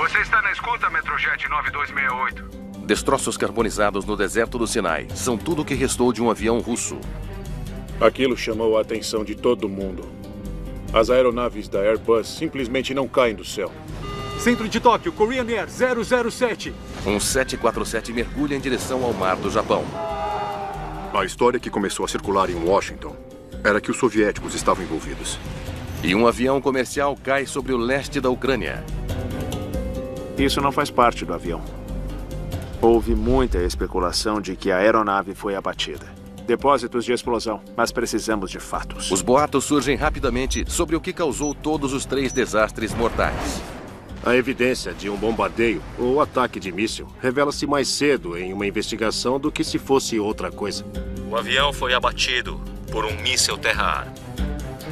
Você está na escuta, Metrojet 9268. Destroços carbonizados no deserto do Sinai são tudo o que restou de um avião russo. Aquilo chamou a atenção de todo mundo. As aeronaves da Airbus simplesmente não caem do céu. Centro de Tóquio, Korean Air 007. Um 747 mergulha em direção ao mar do Japão. A história que começou a circular em Washington era que os soviéticos estavam envolvidos. E um avião comercial cai sobre o leste da Ucrânia. Isso não faz parte do avião. Houve muita especulação de que a aeronave foi abatida. Depósitos de explosão, mas precisamos de fatos. Os boatos surgem rapidamente sobre o que causou todos os 3 desastres mortais. A evidência de um bombardeio ou ataque de míssil revela-se mais cedo em uma investigação do que se fosse outra coisa. O avião foi abatido por um míssil terra-ar.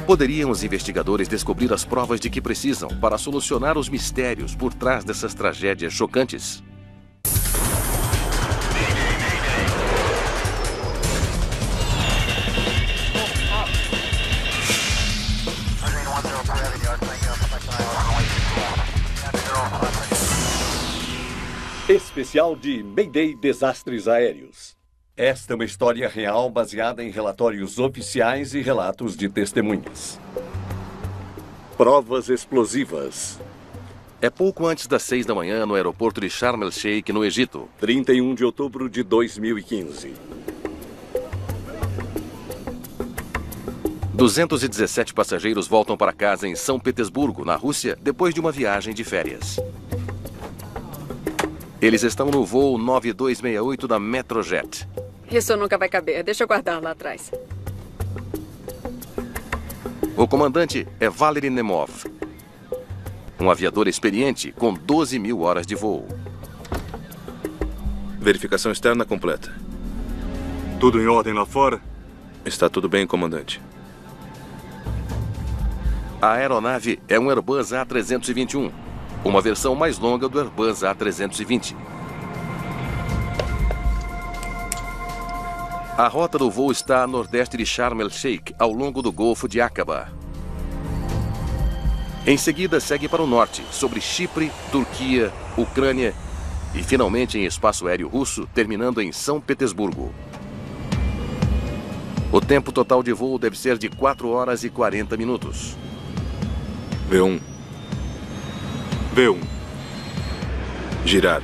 Poderiam os investigadores descobrir as provas de que precisam para solucionar os mistérios por trás dessas tragédias chocantes? Especial de Mayday Desastres Aéreos. Esta é uma história real baseada em relatórios oficiais e relatos de testemunhas. Provas explosivas. É pouco antes das 6 da manhã no aeroporto de Sharm el-Sheikh, no Egito. 31 de outubro de 2015. 217 passageiros voltam para casa em São Petersburgo, na Rússia, depois de uma viagem de férias. Eles estão no voo 9268 da Metrojet. Isso nunca vai caber. Deixa eu guardar lá atrás. O comandante é Valery Nemov, um aviador experiente com 12 mil horas de voo. Verificação externa completa. Tudo em ordem lá fora? Está tudo bem, comandante. A aeronave é um Airbus A321, uma versão mais longa do Airbus A320. A rota do voo está a nordeste de Sharm el-Sheikh, ao longo do Golfo de Aqaba. Em seguida, segue para o norte, sobre Chipre, Turquia, Ucrânia e, finalmente, em espaço aéreo russo, terminando em São Petersburgo. O tempo total de voo deve ser de 4 horas e 40 minutos. V1. V1. Girar.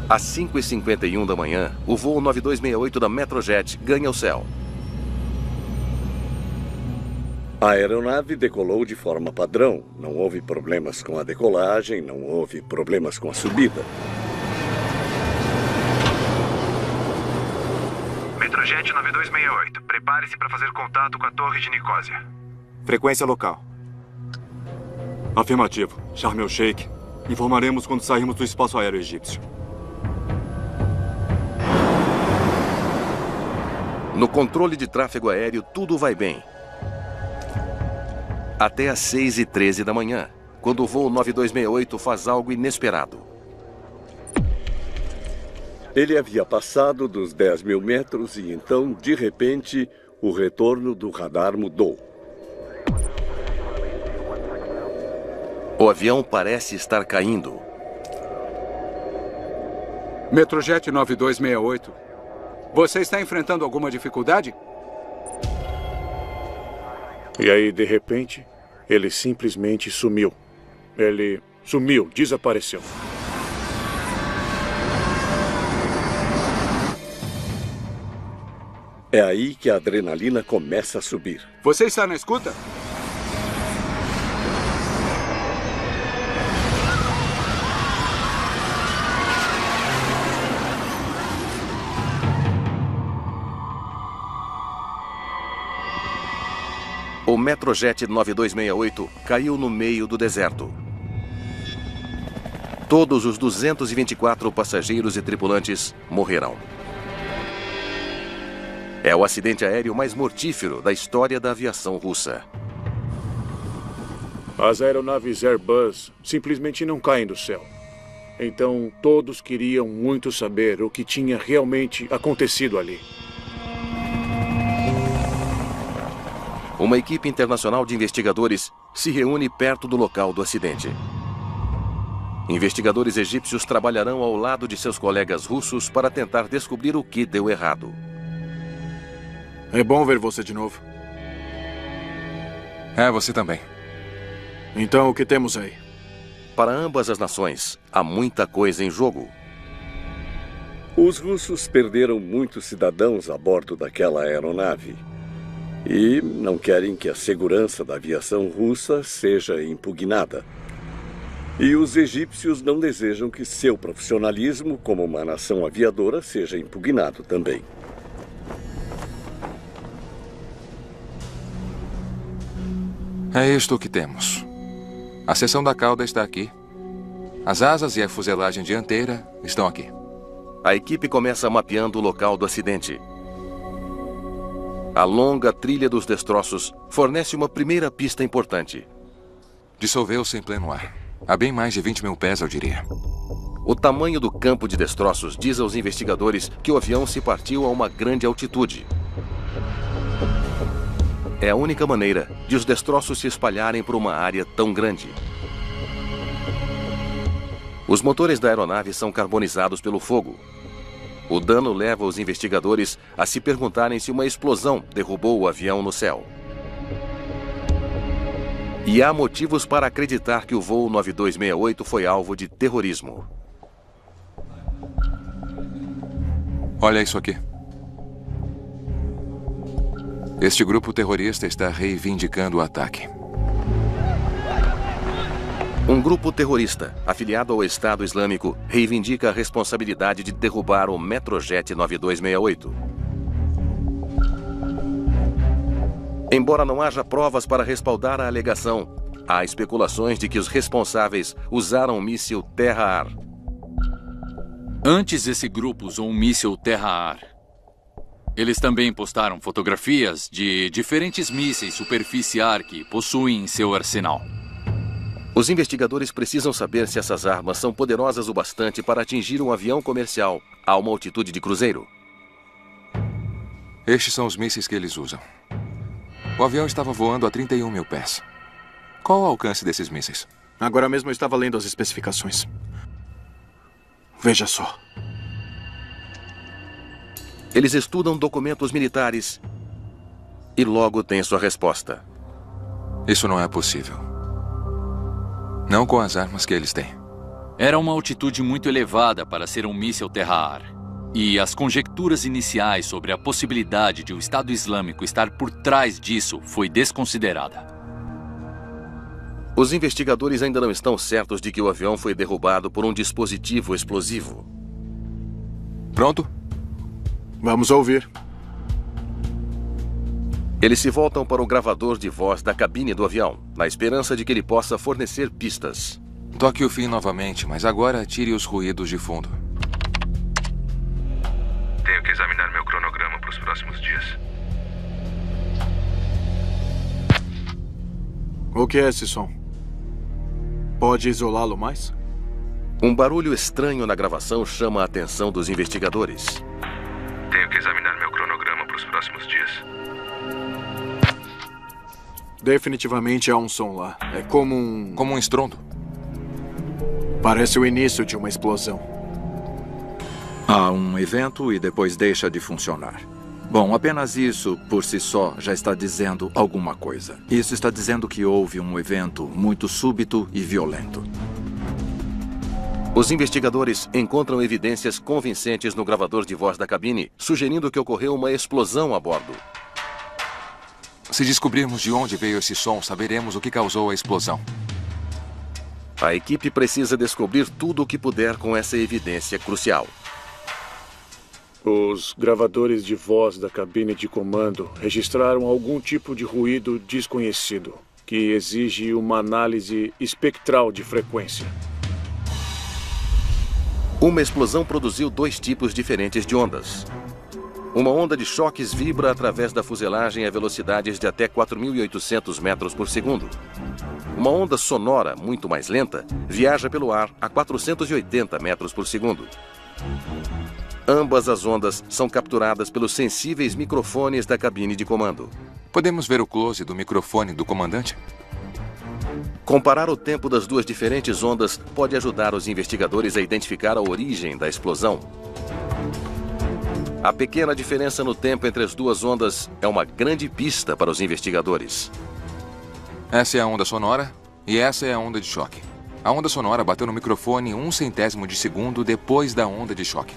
Às 5h51 da manhã, o voo 9268 da Metrojet ganha o céu. A aeronave decolou de forma padrão. Não houve problemas com a decolagem, não houve problemas com a subida. Metrojet 9268, prepare-se para fazer contato com a torre de Nicósia. Frequência local. Afirmativo. Sharm el-Sheikh. Informaremos quando sairmos do espaço aéreo egípcio. No controle de tráfego aéreo, tudo vai bem. Até às 6h13 da manhã, quando o voo 9268 faz algo inesperado. Ele havia passado dos 10 mil metros e então, de repente, o retorno do radar mudou. O avião parece estar caindo. Metrojet 9268. Você está enfrentando alguma dificuldade? E aí, de repente, ele simplesmente sumiu. Ele sumiu, desapareceu. É aí que a adrenalina começa a subir. Você está na escuta? O Metrojet 9268 caiu no meio do deserto. Todos os 224 passageiros e tripulantes morreram. É o acidente aéreo mais mortífero da história da aviação russa. As aeronaves Airbus simplesmente não caem do céu. Então, todos queriam muito saber o que tinha realmente acontecido ali. Uma equipe internacional de investigadores se reúne perto do local do acidente. Investigadores egípcios trabalharão ao lado de seus colegas russos para tentar descobrir o que deu errado. É bom ver você de novo. É, você também. Então, o que temos aí? Para ambas as nações, há muita coisa em jogo. Os russos perderam muitos cidadãos a bordo daquela aeronave. E não querem que a segurança da aviação russa seja impugnada. E os egípcios não desejam que seu profissionalismo como uma nação aviadora seja impugnado também. É isto o que temos. A seção da cauda está aqui. As asas e a fuselagem dianteira estão aqui. A equipe começa mapeando o local do acidente. A longa trilha dos destroços fornece uma primeira pista importante. Dissolveu-se em pleno ar. A bem mais de 20 mil pés, eu diria. O tamanho do campo de destroços diz aos investigadores que o avião se partiu a uma grande altitude. É a única maneira de os destroços se espalharem por uma área tão grande. Os motores da aeronave são carbonizados pelo fogo. O dano leva os investigadores a se perguntarem se uma explosão derrubou o avião no céu. E há motivos para acreditar que o voo 9268 foi alvo de terrorismo. Olha isso aqui. Este grupo terrorista está reivindicando o ataque. Um grupo terrorista, afiliado ao Estado Islâmico, reivindica a responsabilidade de derrubar o Metrojet 9268. Embora não haja provas para respaldar a alegação, há especulações de que os responsáveis usaram um míssil terra-ar. Antes, esse grupo usou um míssil terra-ar. Eles também postaram fotografias de diferentes mísseis superfície-ar que possuem em seu arsenal. Os investigadores precisam saber se essas armas são poderosas o bastante para atingir um avião comercial a uma altitude de cruzeiro. Estes são os mísseis que eles usam. O avião estava voando a 31 mil pés. Qual o alcance desses mísseis? Agora mesmo eu estava lendo as especificações. Veja só. Eles estudam documentos militares e logo têm sua resposta. Isso não é possível. Não com as armas que eles têm. Era uma altitude muito elevada para ser um míssil terra-ar. E as conjecturas iniciais sobre a possibilidade de o Estado Islâmico estar por trás disso foi desconsiderada. Os investigadores ainda não estão certos de que o avião foi derrubado por um dispositivo explosivo. Pronto? Vamos ouvir. Eles se voltam para o gravador de voz da cabine do avião, na esperança de que ele possa fornecer pistas. Toque o fim novamente, mas agora tire os ruídos de fundo. Tenho que examinar meu cronograma para os próximos dias. O que é esse som? Pode isolá-lo mais? Um barulho estranho na gravação chama a atenção dos investigadores. Tenho que examinar meu cronograma para os próximos dias. Definitivamente há um som lá. É como um... Como um estrondo. Parece o início de uma explosão. Há um evento e depois deixa de funcionar. Bom, apenas isso por si só já está dizendo alguma coisa. Isso está dizendo que houve um evento muito súbito e violento. Os investigadores encontram evidências convincentes no gravador de voz da cabine, sugerindo que ocorreu uma explosão a bordo. Se descobrirmos de onde veio esse som, saberemos o que causou a explosão. A equipe precisa descobrir tudo o que puder com essa evidência crucial. Os gravadores de voz da cabine de comando registraram algum tipo de ruído desconhecido, que exige uma análise espectral de frequência. Uma explosão produziu dois tipos diferentes de ondas. Uma onda de choques vibra através da fuselagem a velocidades de até 4.800 metros por segundo. Uma onda sonora, muito mais lenta, viaja pelo ar a 480 metros por segundo. Ambas as ondas são capturadas pelos sensíveis microfones da cabine de comando. Podemos ver o close do microfone do comandante? Comparar o tempo das duas diferentes ondas pode ajudar os investigadores a identificar a origem da explosão. A pequena diferença no tempo entre as duas ondas é uma grande pista para os investigadores. Essa é a onda sonora e essa é a onda de choque. A onda sonora bateu no microfone 1/100º de segundo depois da onda de choque.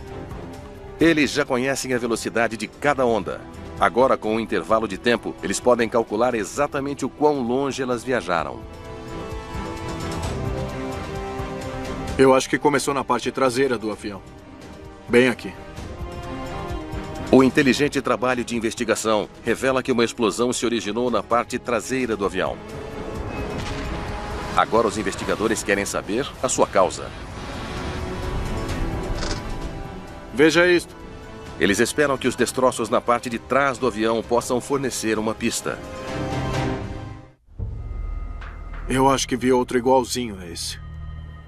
Eles já conhecem a velocidade de cada onda. Agora, com um intervalo de tempo, eles podem calcular exatamente o quão longe elas viajaram. Eu acho que começou na parte traseira do avião. Bem aqui. O inteligente trabalho de investigação revela que uma explosão se originou na parte traseira do avião. Agora os investigadores querem saber a sua causa. Veja isto. Eles esperam que os destroços na parte de trás do avião possam fornecer uma pista. Eu acho que vi outro igualzinho a esse.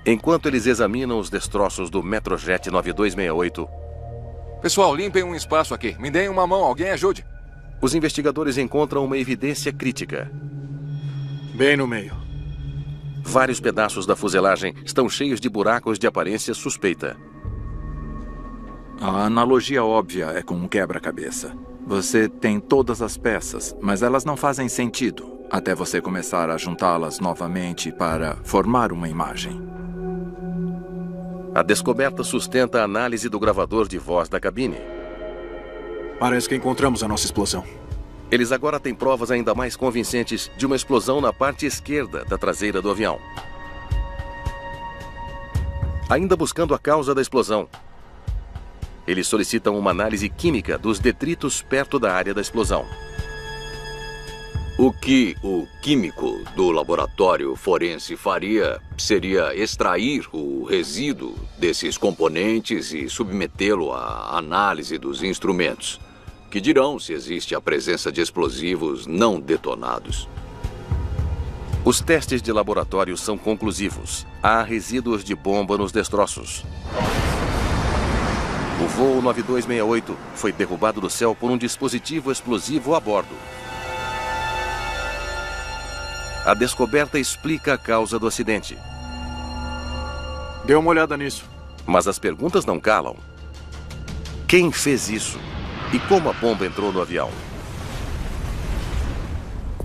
Enquanto eles examinam os destroços do Metrojet 9268... Pessoal, limpem um espaço aqui. Me deem uma mão, alguém ajude. Os investigadores encontram uma evidência crítica. Bem no meio. Vários pedaços da fuselagem estão cheios de buracos de aparência suspeita. A analogia óbvia é com um quebra-cabeça. Você tem todas as peças, mas elas não fazem sentido até você começar a juntá-las novamente para formar uma imagem. A descoberta sustenta a análise do gravador de voz da cabine. Parece que encontramos a nossa explosão. Eles agora têm provas ainda mais convincentes de uma explosão na parte esquerda da traseira do avião. Ainda buscando a causa da explosão, eles solicitam uma análise química dos detritos perto da área da explosão. O que o químico do laboratório forense faria seria extrair o resíduo desses componentes e submetê-lo à análise dos instrumentos, que dirão se existe a presença de explosivos não detonados. Os testes de laboratório são conclusivos. Há resíduos de bomba nos destroços. O voo 9268 foi derrubado do céu por um dispositivo explosivo a bordo. A descoberta explica a causa do acidente. Dê uma olhada nisso. Mas as perguntas não calam. Quem fez isso? E como a bomba entrou no avião?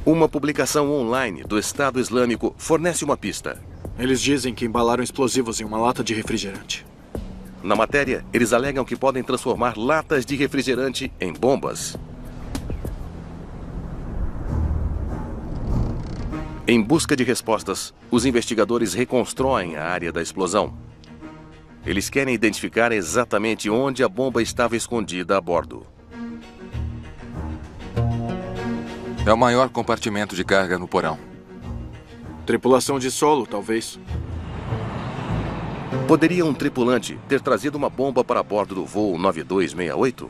Uma publicação online do Estado Islâmico fornece uma pista. Eles dizem que embalaram explosivos em uma lata de refrigerante. Na matéria, eles alegam que podem transformar latas de refrigerante em bombas. Em busca de respostas, os investigadores reconstroem a área da explosão. Eles querem identificar exatamente onde a bomba estava escondida a bordo. É o maior compartimento de carga no porão. Tripulação de solo, talvez. Poderia um tripulante ter trazido uma bomba para bordo do voo 9268?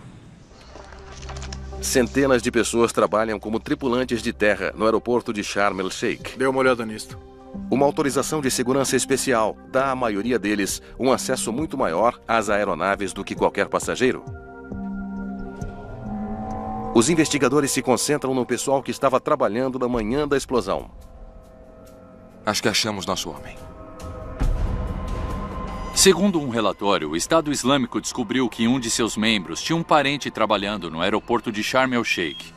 Centenas de pessoas trabalham como tripulantes de terra no aeroporto de Sharm el-Sheikh. Dê uma olhada nisto. Uma autorização de segurança especial dá à maioria deles um acesso muito maior às aeronaves do que qualquer passageiro. Os investigadores se concentram no pessoal que estava trabalhando na manhã da explosão. Acho que achamos nosso homem. Segundo um relatório, o Estado Islâmico descobriu que um de seus membros tinha um parente trabalhando no aeroporto de Sharm el-Sheikh.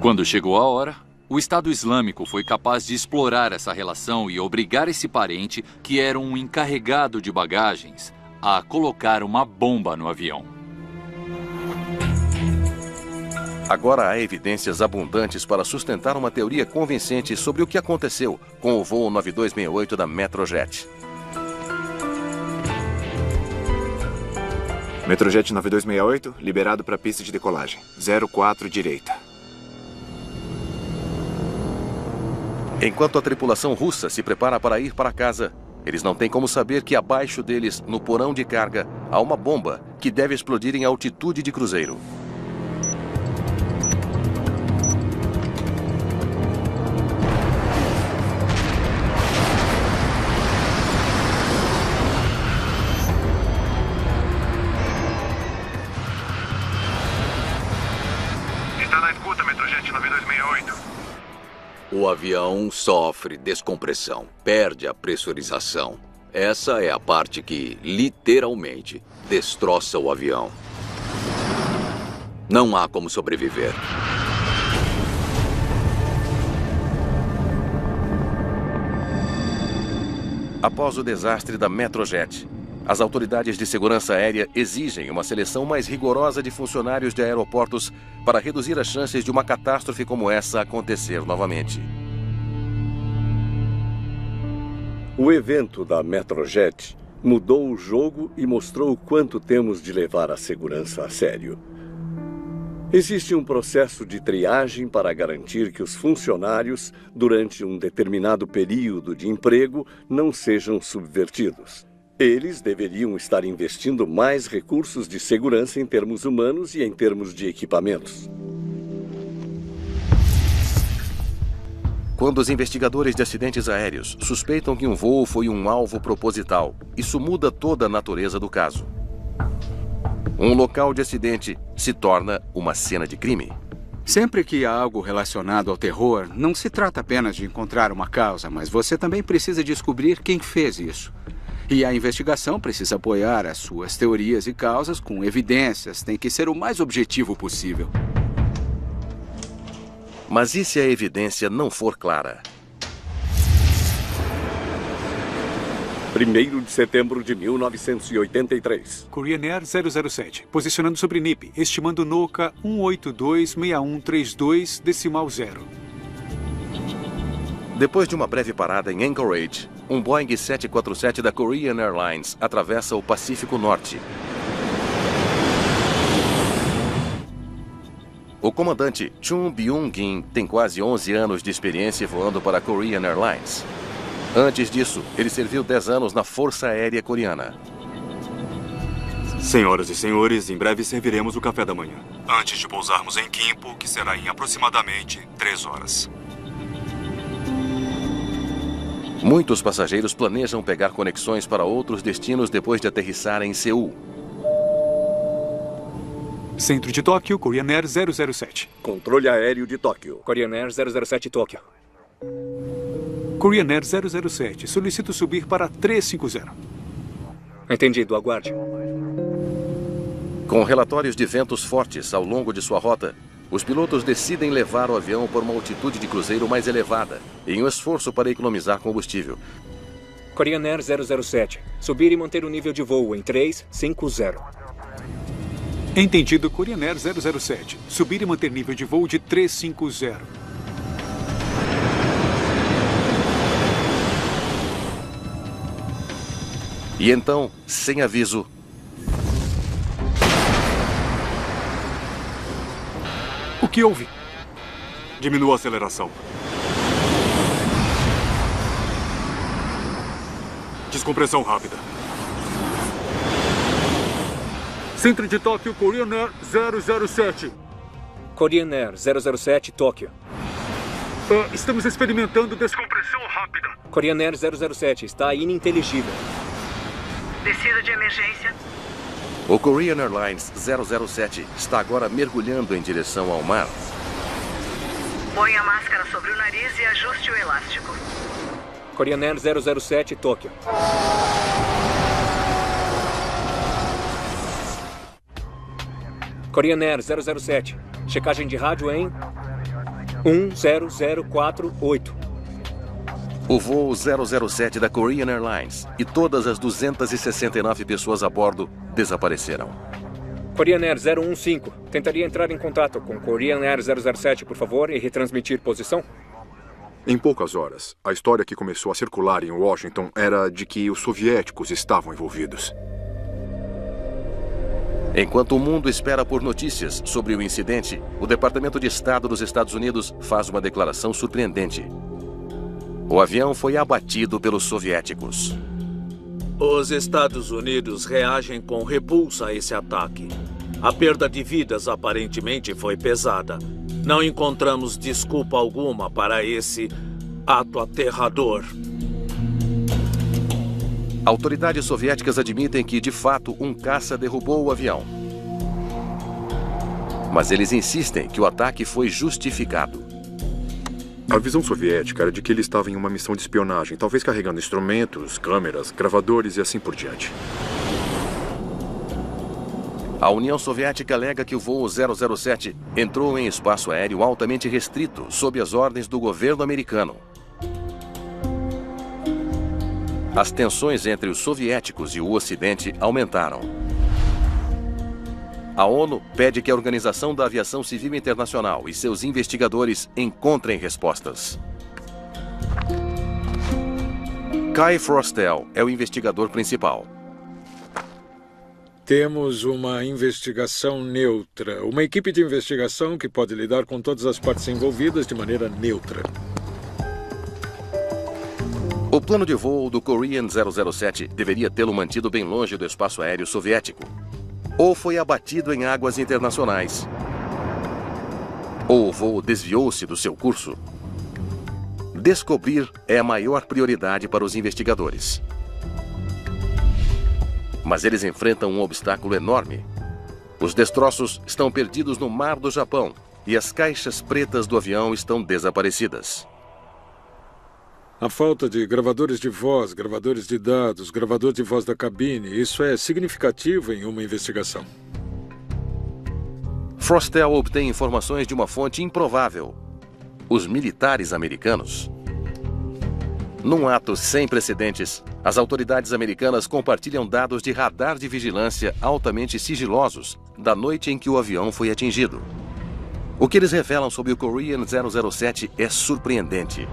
Quando chegou a hora, o Estado Islâmico foi capaz de explorar essa relação e obrigar esse parente, que era um encarregado de bagagens, a colocar uma bomba no avião. Agora há evidências abundantes para sustentar uma teoria convincente sobre o que aconteceu com o voo 9268 da Metrojet. Metrojet 9268, liberado para a pista de decolagem. 04 direita. Enquanto a tripulação russa se prepara para ir para casa, eles não têm como saber que abaixo deles, no porão de carga, há uma bomba que deve explodir em altitude de cruzeiro. o avião sofre descompressão, perde a pressurização. Essa é a parte que, literalmente, destroça o avião. Não há como sobreviver. Após o desastre da Metrojet, as autoridades de segurança aérea exigem uma seleção mais rigorosa de funcionários de aeroportos para reduzir as chances de uma catástrofe como essa acontecer novamente. O evento da Metrojet mudou o jogo e mostrou o quanto temos de levar a segurança a sério. Existe um processo de triagem para garantir que os funcionários, durante um determinado período de emprego, não sejam subvertidos. Eles deveriam estar investindo mais recursos de segurança em termos humanos e em termos de equipamentos. Quando os investigadores de acidentes aéreos suspeitam que um voo foi um alvo proposital, isso muda toda a natureza do caso. Um local de acidente se torna uma cena de crime. Sempre que há algo relacionado ao terror, não se trata apenas de encontrar uma causa, mas você também precisa descobrir quem fez isso. E a investigação precisa apoiar as suas teorias e causas com evidências. Tem que ser o mais objetivo possível. Mas e se a evidência não for clara? 1º de setembro de 1983. Korean Air 007, posicionando sobre NIP, estimando NOCA 1826132,0. Depois de uma breve parada em Anchorage, um Boeing 747 da Korean Airlines atravessa o Pacífico Norte. O comandante Chun Byung-gin tem quase 11 anos de experiência voando para a Korean Airlines. Antes disso, ele serviu 10 anos na Força Aérea Coreana. Senhoras e senhores, em breve serviremos o café da manhã. Antes de pousarmos em Gimpo, que será em aproximadamente 3 horas. Muitos passageiros planejam pegar conexões para outros destinos depois de aterrissar em Seul. Centro de Tóquio, Korean Air 007. Controle aéreo de Tóquio. Korean Air 007 Tóquio. Korean Air 007. Solicito subir para 350. Entendido, aguarde. Com relatórios de ventos fortes ao longo de sua rota, os pilotos decidem levar o avião por uma altitude de cruzeiro mais elevada, em um esforço para economizar combustível. Korean Air 007. Subir e manter o nível de voo em 350. Entendido, Korean Air 007. Subir e manter nível de voo de 350. E então, sem aviso... O que houve? Diminua a aceleração. Descompressão rápida. Centro de Tóquio, Korean Air 007. Korean Air 007, Tóquio. Estamos experimentando descompressão rápida. Korean Air 007, está ininteligível. Descida de emergência. O Korean Airlines 007 está agora mergulhando em direção ao mar. Põe a máscara sobre o nariz e ajuste o elástico. Korean Air 007, Tóquio. Korean Air 007. Checagem de rádio em 10048. O voo 007 da Korean Airlines e todas as 269 pessoas a bordo desapareceram. Korean Air 015. Tentaria entrar em contato com Korean Air 007, por favor, e retransmitir posição? Em poucas horas, a história que começou a circular em Washington era de que os soviéticos estavam envolvidos. Enquanto o mundo espera por notícias sobre o incidente, o Departamento de Estado dos Estados Unidos faz uma declaração surpreendente. O avião foi abatido pelos soviéticos. Os Estados Unidos reagem com repulsa a esse ataque. A perda de vidas aparentemente foi pesada. Não encontramos desculpa alguma para esse ato aterrador. Autoridades soviéticas admitem que, de fato, um caça derrubou o avião. Mas eles insistem que o ataque foi justificado. A visão soviética era de que ele estava em uma missão de espionagem, talvez carregando instrumentos, câmeras, gravadores e assim por diante. A União Soviética alega que o voo 007 entrou em espaço aéreo altamente restrito, sob as ordens do governo americano. As tensões entre os soviéticos e o Ocidente aumentaram. A ONU pede que a Organização da Aviação Civil Internacional e seus investigadores encontrem respostas. Kai Frostel é o investigador principal. Temos uma investigação neutra. Uma equipe de investigação que pode lidar com todas as partes envolvidas de maneira neutra. O plano de voo do Korean 007 deveria tê-lo mantido bem longe do espaço aéreo soviético. Ou foi abatido em águas internacionais. Ou o voo desviou-se do seu curso. Descobrir é a maior prioridade para os investigadores. Mas eles enfrentam um obstáculo enorme. Os destroços estão perdidos no mar do Japão e as caixas pretas do avião estão desaparecidas. A falta de gravadores de voz, gravadores de dados, gravador de voz da cabine, isso é significativo em uma investigação. Frostel obtém informações de uma fonte improvável: os militares americanos. Num ato sem precedentes, as autoridades americanas compartilham dados de radar de vigilância altamente sigilosos da noite em que o avião foi atingido. O que eles revelam sobre o Korean 007 é surpreendente.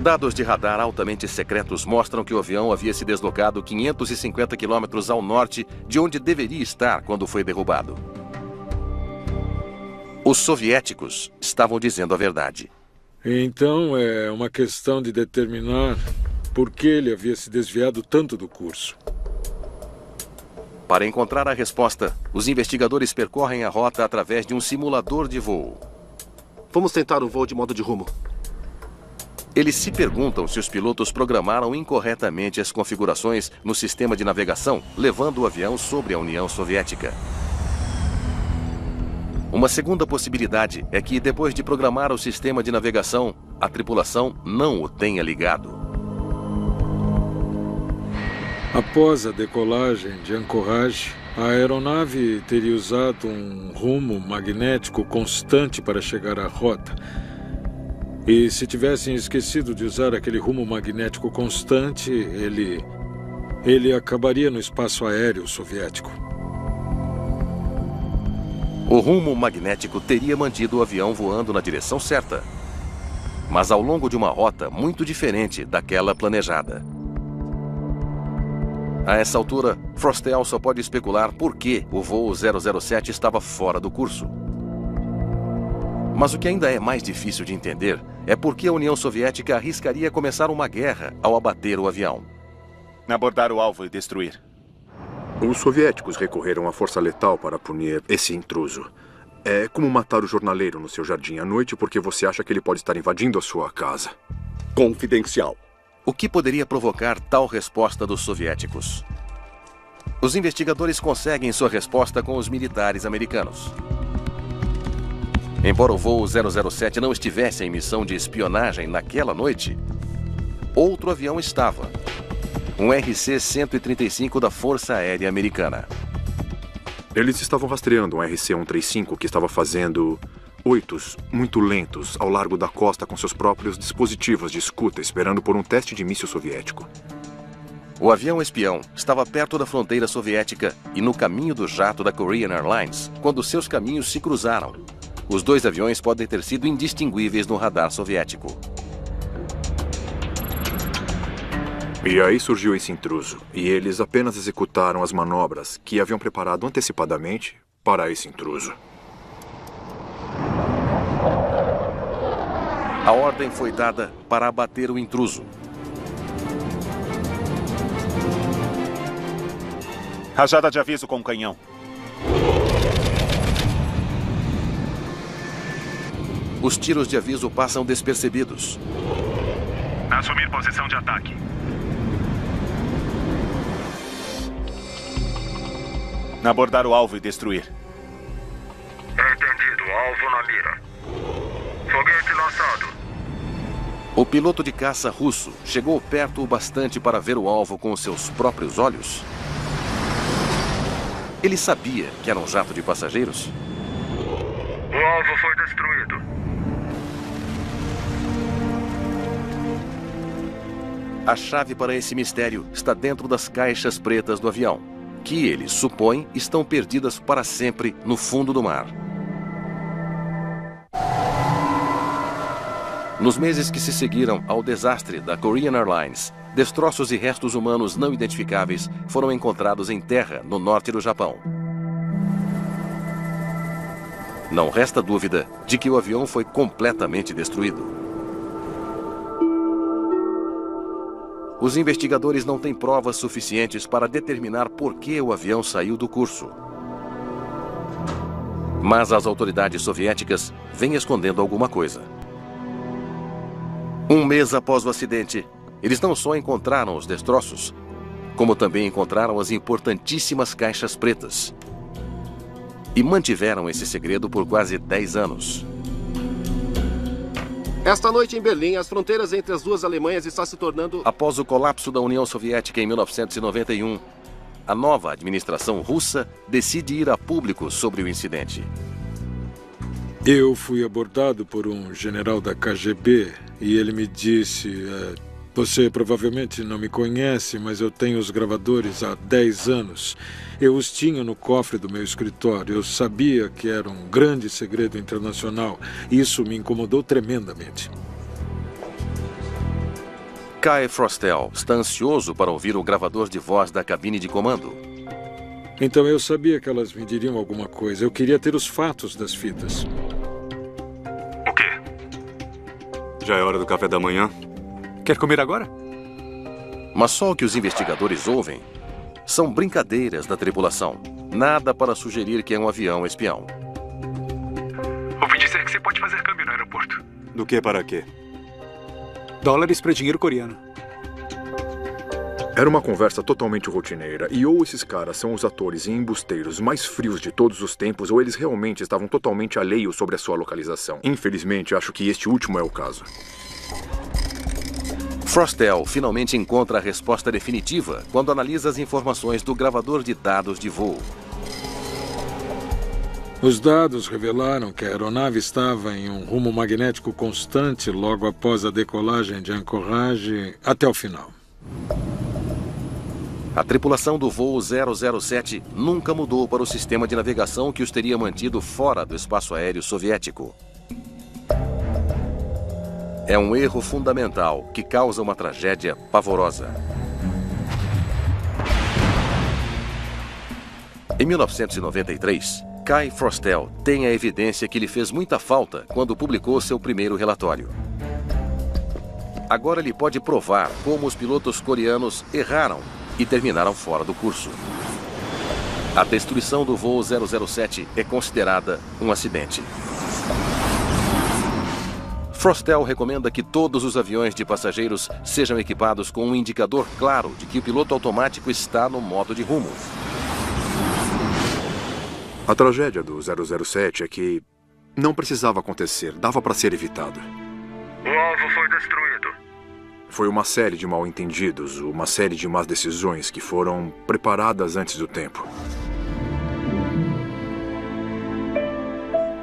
Dados de radar altamente secretos mostram que o avião havia se deslocado 550 quilômetros ao norte de onde deveria estar quando foi derrubado. Os soviéticos estavam dizendo a verdade. Então é uma questão de determinar por que ele havia se desviado tanto do curso. Para encontrar a resposta, os investigadores percorrem a rota através de um simulador de voo. Vamos tentar um voo de modo de rumo. Eles se perguntam se os pilotos programaram incorretamente as configurações no sistema de navegação, levando o avião sobre a União Soviética. Uma segunda possibilidade é que, depois de programar o sistema de navegação, a tripulação não o tenha ligado. Após a decolagem de Anchorage, a aeronave teria usado um rumo magnético constante para chegar à rota. E se tivessem esquecido de usar aquele rumo magnético constante, ele acabaria no espaço aéreo soviético. O rumo magnético teria mantido o avião voando na direção certa, mas ao longo de uma rota muito diferente daquela planejada. A essa altura, Frostel só pode especular por que o voo 007 estava fora do curso. Mas o que ainda é mais difícil de entender é por que a União Soviética arriscaria começar uma guerra ao abater o avião. Abordar o alvo e destruir. Os soviéticos recorreram à força letal para punir esse intruso. É como matar o jornaleiro no seu jardim à noite porque você acha que ele pode estar invadindo a sua casa. Confidencial. O que poderia provocar tal resposta dos soviéticos? Os investigadores conseguem sua resposta com os militares americanos. Embora o voo 007 não estivesse em missão de espionagem naquela noite, outro avião estava. Um RC-135 da Força Aérea Americana. Eles estavam rastreando um RC-135 que estava fazendo oitos muito lentos ao largo da costa com seus próprios dispositivos de escuta, esperando por um teste de míssil soviético. O avião espião estava perto da fronteira soviética e no caminho do jato da Korean Airlines quando seus caminhos se cruzaram. Os dois aviões podem ter sido indistinguíveis no radar soviético. E aí surgiu esse intruso, e eles apenas executaram as manobras que haviam preparado antecipadamente para esse intruso. A ordem foi dada para abater o intruso. Rajada de aviso com o canhão. Os tiros de aviso passam despercebidos. Assumir posição de ataque. Abordar o alvo e destruir. Entendido. Alvo na mira. Foguete lançado. O piloto de caça russo chegou perto o bastante para ver o alvo com seus próprios olhos? Ele sabia que era um jato de passageiros? O alvo foi destruído. A chave para esse mistério está dentro das caixas pretas do avião, que ele supõe estão perdidas para sempre no fundo do mar. Nos meses que se seguiram ao desastre da Korean Airlines, destroços e restos humanos não identificáveis foram encontrados em terra no norte do Japão. Não resta dúvida de que o avião foi completamente destruído. Os investigadores não têm provas suficientes para determinar por que o avião saiu do curso. Mas as autoridades soviéticas vêm escondendo alguma coisa. Um mês após o acidente, eles não só encontraram os destroços, como também encontraram as importantíssimas caixas pretas. E mantiveram esse segredo por quase 10 anos. Esta noite em Berlim, as fronteiras entre as duas Alemanhas estão se tornando... Após o colapso da União Soviética em 1991, a nova administração russa decide ir a público sobre o incidente. Eu fui abordado por um general da KGB e ele me disse: você provavelmente não me conhece, mas eu tenho os gravadores há 10 anos. Eu os tinha no cofre do meu escritório. Eu sabia que era um grande segredo internacional. Isso me incomodou tremendamente. Kai Frostel está ansioso para ouvir o gravador de voz da cabine de comando. Então eu sabia que elas me diriam alguma coisa. Eu queria ter os fatos das fitas. O quê? Já é hora do café da manhã. Quer comer agora? Mas só o que os investigadores ouvem são brincadeiras da tripulação. Nada para sugerir que é um avião espião. Ouvi dizer que você pode fazer câmbio no aeroporto. Do que para quê? Dólares para dinheiro coreano. Era uma conversa totalmente rotineira, e ou esses caras são os atores e embusteiros mais frios de todos os tempos, ou eles realmente estavam totalmente alheios sobre a sua localização. Infelizmente, acho que este último é o caso. Frostel finalmente encontra a resposta definitiva quando analisa as informações do gravador de dados de voo. Os dados revelaram que a aeronave estava em um rumo magnético constante logo após a decolagem de Anchorage até o final. A tripulação do voo 007 nunca mudou para o sistema de navegação que os teria mantido fora do espaço aéreo soviético. É um erro fundamental que causa uma tragédia pavorosa. Em 1993, Kai Frostel tem a evidência que lhe fez muita falta quando publicou seu primeiro relatório. Agora ele pode provar como os pilotos coreanos erraram e terminaram fora do curso. A destruição do voo 007 é considerada um acidente. Frostel recomenda que todos os aviões de passageiros sejam equipados com um indicador claro de que o piloto automático está no modo de rumo. A tragédia do 007 é que não precisava acontecer, dava para ser evitado. O alvo foi destruído. Foi uma série de mal-entendidos, uma série de más decisões que foram preparadas antes do tempo.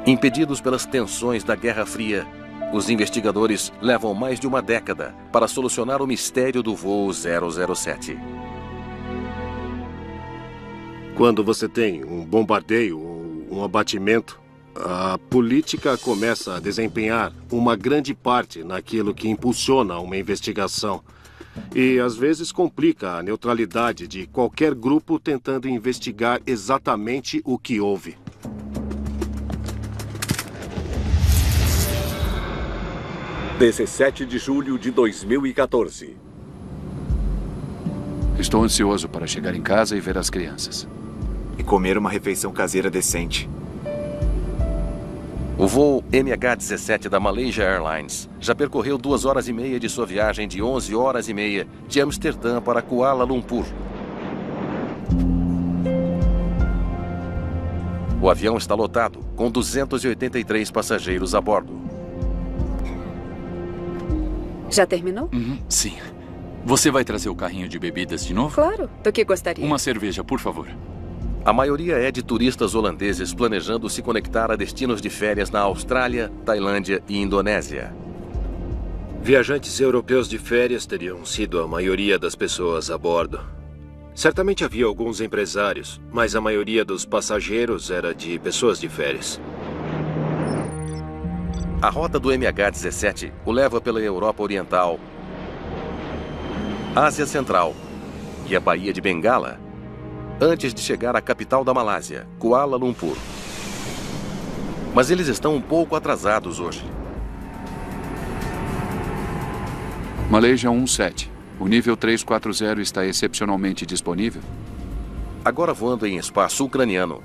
Impedidos pelas tensões da Guerra Fria, os investigadores levam mais de uma década para solucionar o mistério do voo 007. Quando você tem um bombardeio ou um abatimento, a política começa a desempenhar uma grande parte naquilo que impulsiona uma investigação. E, às vezes, complica a neutralidade de qualquer grupo tentando investigar exatamente o que houve. – 17 de julho de 2014. Estou ansioso para chegar em casa e ver as crianças. E comer uma refeição caseira decente. O voo MH17 da Malaysia Airlines já percorreu 2 horas e meia de sua viagem de 11 horas e meia de Amsterdã para Kuala Lumpur. O avião está lotado, com 283 passageiros a bordo. Já terminou? Sim. Você vai trazer o carrinho de bebidas de novo? Claro. Do que gostaria? Uma cerveja, por favor. A maioria é de turistas holandeses planejando se conectar a destinos de férias na Austrália, Tailândia e Indonésia. Viajantes europeus de férias teriam sido a maioria das pessoas a bordo. Certamente havia alguns empresários, mas a maioria dos passageiros era de pessoas de férias. A rota do MH17 o leva pela Europa Oriental, Ásia Central e a Baía de Bengala, antes de chegar à capital da Malásia, Kuala Lumpur. Mas eles estão um pouco atrasados hoje. Malaysia 17. O nível 340 está excepcionalmente disponível? Agora voando em espaço ucraniano,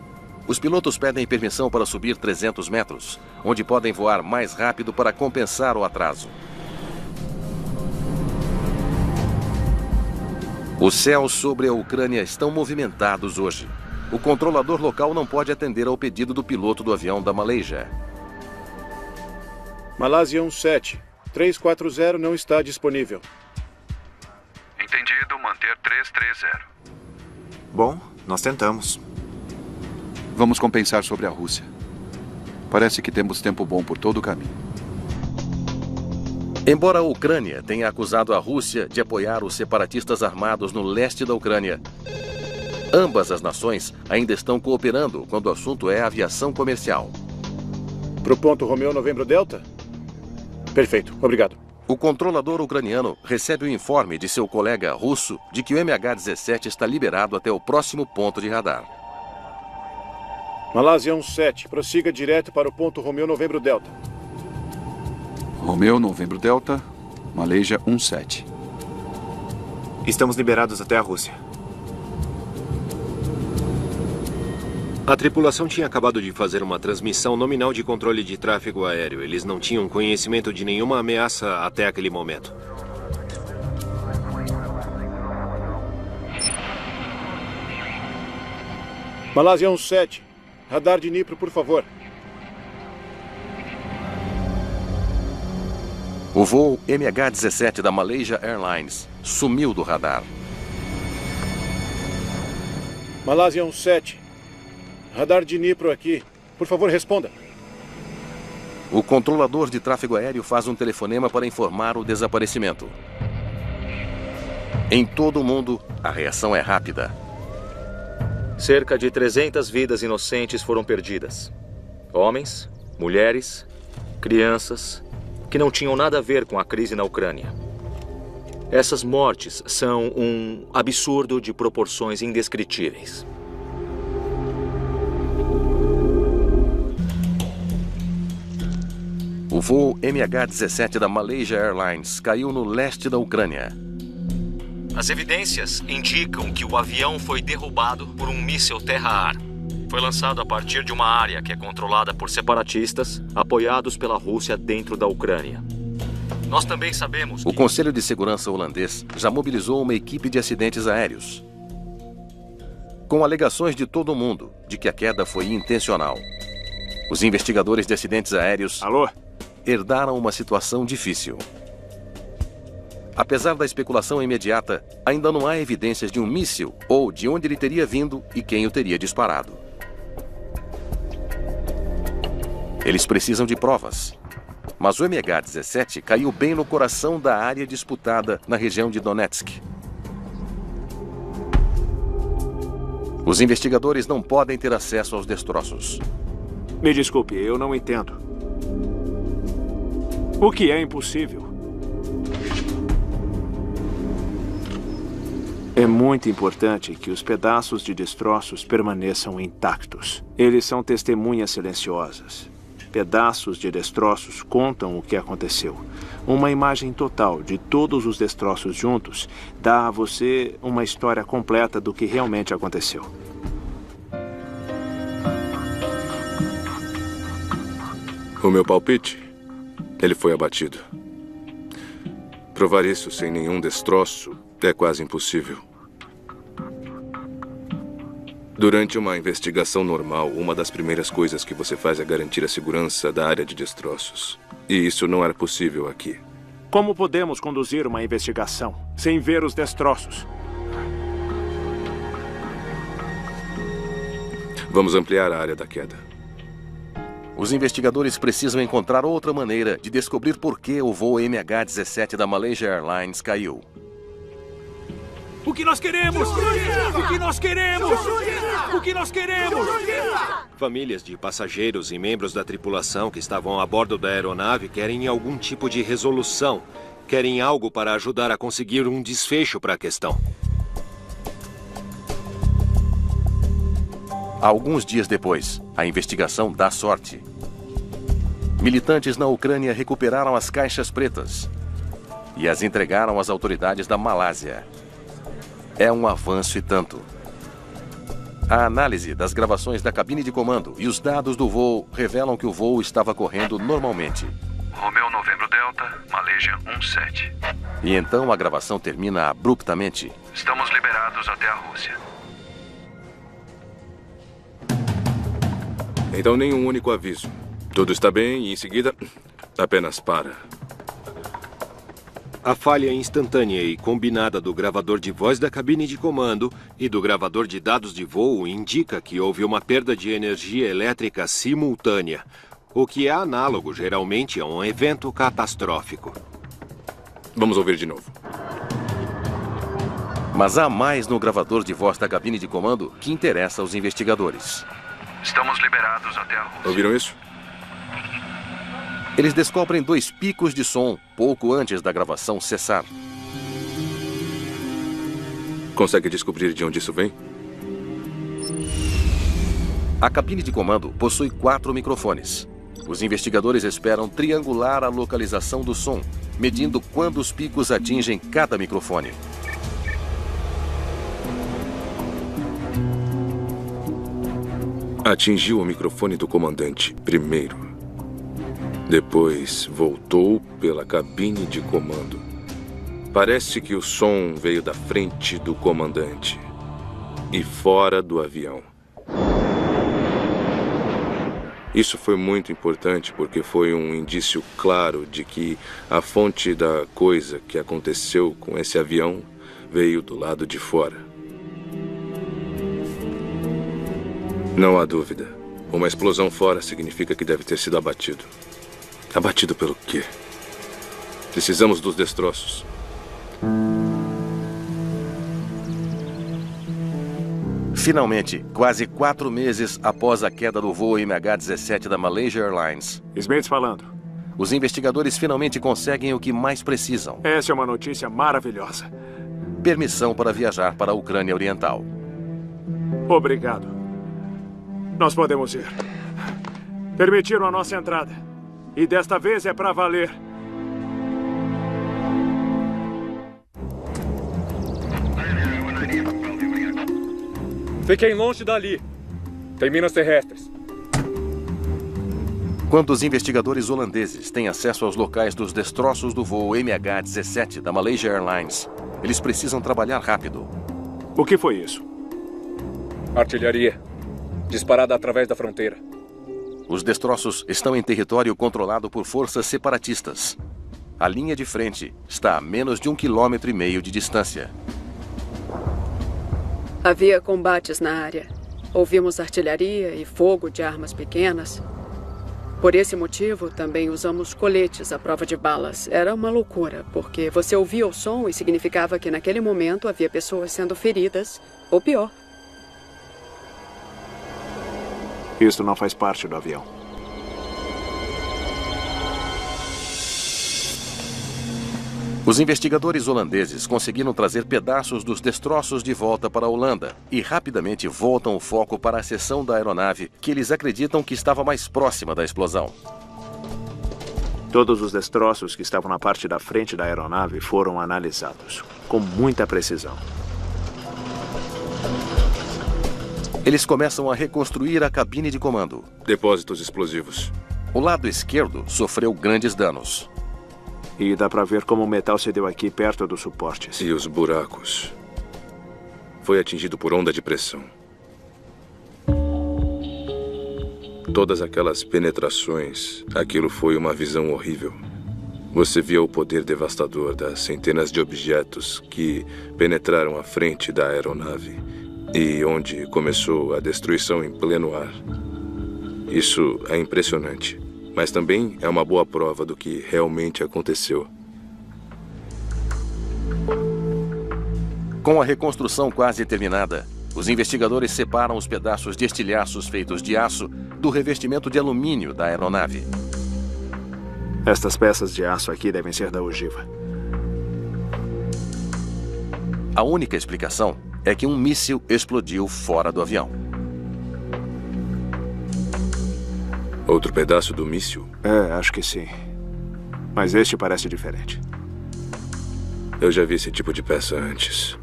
os pilotos pedem permissão para subir 300 metros, onde podem voar mais rápido para compensar o atraso. Os céus sobre a Ucrânia estão movimentados hoje. O controlador local não pode atender ao pedido do piloto do avião da Malaysia. Malásia 17. 340 não está disponível. Entendido, manter 330. Bom, nós tentamos. Vamos compensar sobre a Rússia. Parece que temos tempo bom por todo o caminho. Embora a Ucrânia tenha acusado a Rússia de apoiar os separatistas armados no leste da Ucrânia, ambas as nações ainda estão cooperando quando o assunto é aviação comercial. Pro ponto Romeu Novembro Delta? Perfeito, obrigado. O controlador ucraniano recebe o informe de seu colega russo de que o MH17 está liberado até o próximo ponto de radar. Malásia 17, prossiga direto para o ponto Romeu Novembro Delta. Romeu Novembro Delta, Malaysia 17. Estamos liberados até a Rússia. A tripulação tinha acabado de fazer uma transmissão nominal de controle de tráfego aéreo. Eles não tinham conhecimento de nenhuma ameaça até aquele momento. Malásia 17, radar de Dnipro, por favor. O voo MH17 da Malaysia Airlines sumiu do radar. Malásia 17, radar de Dnipro aqui. Por favor, responda. O controlador de tráfego aéreo faz um telefonema para informar o desaparecimento. Em todo o mundo, a reação é rápida. Cerca de 300 vidas inocentes foram perdidas. Homens, mulheres, crianças, que não tinham nada a ver com a crise na Ucrânia. Essas mortes são um absurdo de proporções indescritíveis. O voo MH17 da Malaysia Airlines caiu no leste da Ucrânia. As evidências indicam que o avião foi derrubado por um míssil terra-ar. Foi lançado a partir de uma área que é controlada por separatistas apoiados pela Rússia dentro da Ucrânia. Nós também sabemos que... O Conselho de Segurança holandês já mobilizou uma equipe de acidentes aéreos, com alegações de todo o mundo de que a queda foi intencional. Os investigadores de acidentes aéreos herdaram uma situação difícil. Apesar da especulação imediata, ainda não há evidências de um míssil ou de onde ele teria vindo e quem o teria disparado. Eles precisam de provas. Mas o MH17 caiu bem no coração da área disputada na região de Donetsk. Os investigadores não podem ter acesso aos destroços. Me desculpe, eu não entendo. O que é impossível? É muito importante que os pedaços de destroços permaneçam intactos. Eles são testemunhas silenciosas. Pedaços de destroços contam o que aconteceu. Uma imagem total de todos os destroços juntos dá a você uma história completa do que realmente aconteceu. O meu palpite? Ele foi abatido. Provar isso sem nenhum destroço é quase impossível. Durante uma investigação normal, uma das primeiras coisas que você faz é garantir a segurança da área de destroços. E isso não era possível aqui. Como podemos conduzir uma investigação sem ver os destroços? Vamos ampliar a área da queda. Os investigadores precisam encontrar outra maneira de descobrir por que o voo MH17 da Malaysia Airlines caiu. O que nós queremos? O que nós queremos? O que nós queremos? Famílias de passageiros e membros da tripulação que estavam a bordo da aeronave querem algum tipo de resolução. Querem algo para ajudar a conseguir um desfecho para a questão. Alguns dias depois, a investigação dá sorte. Militantes na Ucrânia recuperaram as caixas pretas e as entregaram às autoridades da Malásia. É um avanço e tanto. A análise das gravações da cabine de comando e os dados do voo revelam que o voo estava correndo normalmente. Romeu Novembro Delta, Malaysia 17. E então a gravação termina abruptamente. Estamos liberados até a Rússia. Então, nenhum único aviso. Tudo está bem e, em seguida, apenas para. A falha instantânea e combinada do gravador de voz da cabine de comando e do gravador de dados de voo indica que houve uma perda de energia elétrica simultânea, o que é análogo, geralmente, a um evento catastrófico. Vamos ouvir de novo. Mas há mais no gravador de voz da cabine de comando que interessa aos investigadores. Estamos liberados até a Rússia. Ouviram isso? Eles descobrem 2 picos de som pouco antes da gravação cessar. Consegue descobrir de onde isso vem? A cabine de comando possui 4 microfones. Os investigadores esperam triangular a localização do som, medindo quando os picos atingem cada microfone. Atingiu o microfone do comandante primeiro. Depois voltou pela cabine de comando. Parece que o som veio da frente do comandante e fora do avião. Isso foi muito importante porque foi um indício claro de que a fonte da coisa que aconteceu com esse avião veio do lado de fora. Não há dúvida. Uma explosão fora significa que deve ter sido abatido. Abatido pelo quê? Precisamos dos destroços. Finalmente, quase 4 meses após a queda do voo MH17 da Malaysia Airlines, Smith falando. Os investigadores finalmente conseguem o que mais precisam. Essa é uma notícia maravilhosa. Permissão para viajar para a Ucrânia Oriental. Obrigado. Nós podemos ir. Permitiram a nossa entrada. E desta vez é para valer. Fiquem longe dali. Tem minas terrestres. Quando os investigadores holandeses têm acesso aos locais dos destroços do voo MH17 da Malaysia Airlines, eles precisam trabalhar rápido. O que foi isso? Artilharia. Disparada através da fronteira. Os destroços estão em território controlado por forças separatistas. A linha de frente está a menos de 1,5 km de distância. Havia combates na área. Ouvimos artilharia e fogo de armas pequenas. Por esse motivo, também usamos coletes à prova de balas. Era uma loucura, porque você ouvia o som e significava que naquele momento havia pessoas sendo feridas, ou pior. Isto não faz parte do avião. Os investigadores holandeses conseguiram trazer pedaços dos destroços de volta para a Holanda e rapidamente voltam o foco para a seção da aeronave que eles acreditam que estava mais próxima da explosão. Todos os destroços que estavam na parte da frente da aeronave foram analisados, com muita precisão. Eles começam a reconstruir a cabine de comando. Depósitos explosivos. O lado esquerdo sofreu grandes danos. E dá para ver como o metal se deu aqui perto dos suportes. E os buracos. Foi atingido por onda de pressão. Todas aquelas penetrações, aquilo foi uma visão horrível. Você viu o poder devastador das centenas de objetos que penetraram a frente da aeronave e onde começou a destruição em pleno ar. Isso é impressionante, mas também é uma boa prova do que realmente aconteceu. Com a reconstrução quase terminada, os investigadores separam os pedaços de estilhaços feitos de aço do revestimento de alumínio da aeronave. Estas peças de aço aqui devem ser da ogiva. A única explicação é que um míssil explodiu fora do avião. Outro pedaço do míssil? Acho que sim. Mas este parece diferente. Eu já vi esse tipo de peça antes.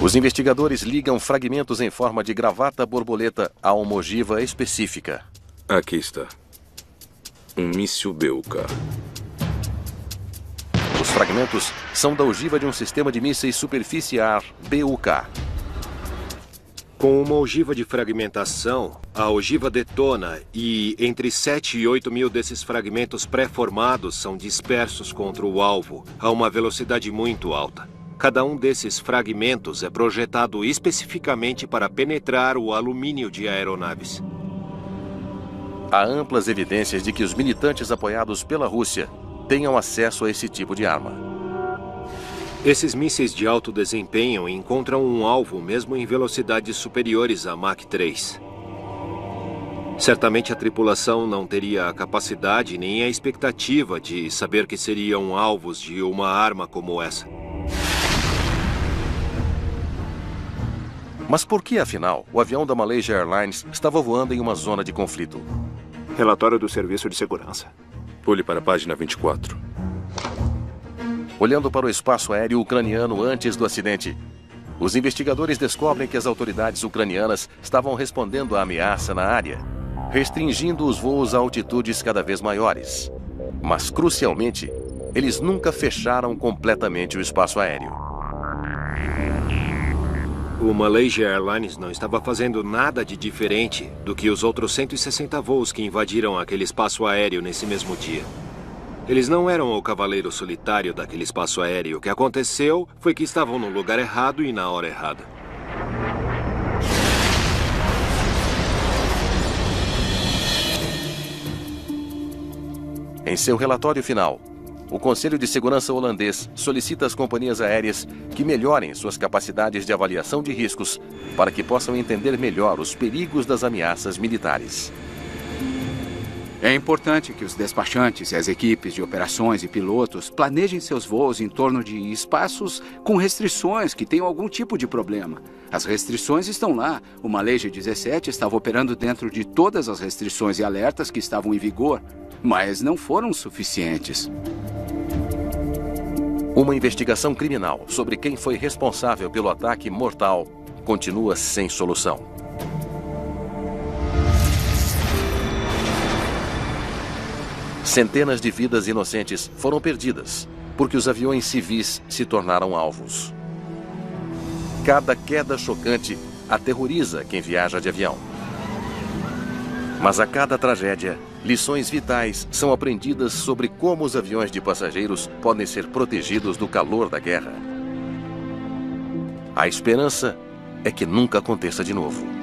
Os investigadores ligam fragmentos em forma de gravata borboleta a uma ogiva específica. Aqui está. Um míssil BUK. Os fragmentos são da ogiva de um sistema de mísseis superfície-ar BUK. Com uma ogiva de fragmentação, a ogiva detona e entre 7 e 8 mil desses fragmentos pré-formados são dispersos contra o alvo a uma velocidade muito alta. Cada um desses fragmentos é projetado especificamente para penetrar o alumínio de aeronaves. Há amplas evidências de que os militantes apoiados pela Rússia tenham acesso a esse tipo de arma. Esses mísseis de alto desempenho encontram um alvo mesmo em velocidades superiores a Mach 3. Certamente a tripulação não teria a capacidade nem a expectativa de saber que seriam alvos de uma arma como essa. Mas por que, afinal, o avião da Malaysia Airlines estava voando em uma zona de conflito? Relatório do Serviço de Segurança. Pule para a página 24. Olhando para o espaço aéreo ucraniano antes do acidente, os investigadores descobrem que as autoridades ucranianas estavam respondendo à ameaça na área, restringindo os voos a altitudes cada vez maiores. Mas, crucialmente, eles nunca fecharam completamente o espaço aéreo. O Malaysia Airlines não estava fazendo nada de diferente do que os outros 160 voos que invadiram aquele espaço aéreo nesse mesmo dia. Eles não eram o cavaleiro solitário daquele espaço aéreo. O que aconteceu foi que estavam no lugar errado e na hora errada. Em seu relatório final, o Conselho de Segurança holandês solicita às companhias aéreas que melhorem suas capacidades de avaliação de riscos para que possam entender melhor os perigos das ameaças militares. É importante que os despachantes e as equipes de operações e pilotos planejem seus voos em torno de espaços com restrições que tenham algum tipo de problema. As restrições estão lá. O Malaysia 17 estava operando dentro de todas as restrições e alertas que estavam em vigor, mas não foram suficientes. Uma investigação criminal sobre quem foi responsável pelo ataque mortal continua sem solução. Centenas de vidas inocentes foram perdidas porque os aviões civis se tornaram alvos. Cada queda chocante aterroriza quem viaja de avião. Mas a cada tragédia, lições vitais são aprendidas sobre como os aviões de passageiros podem ser protegidos do calor da guerra. A esperança é que nunca aconteça de novo.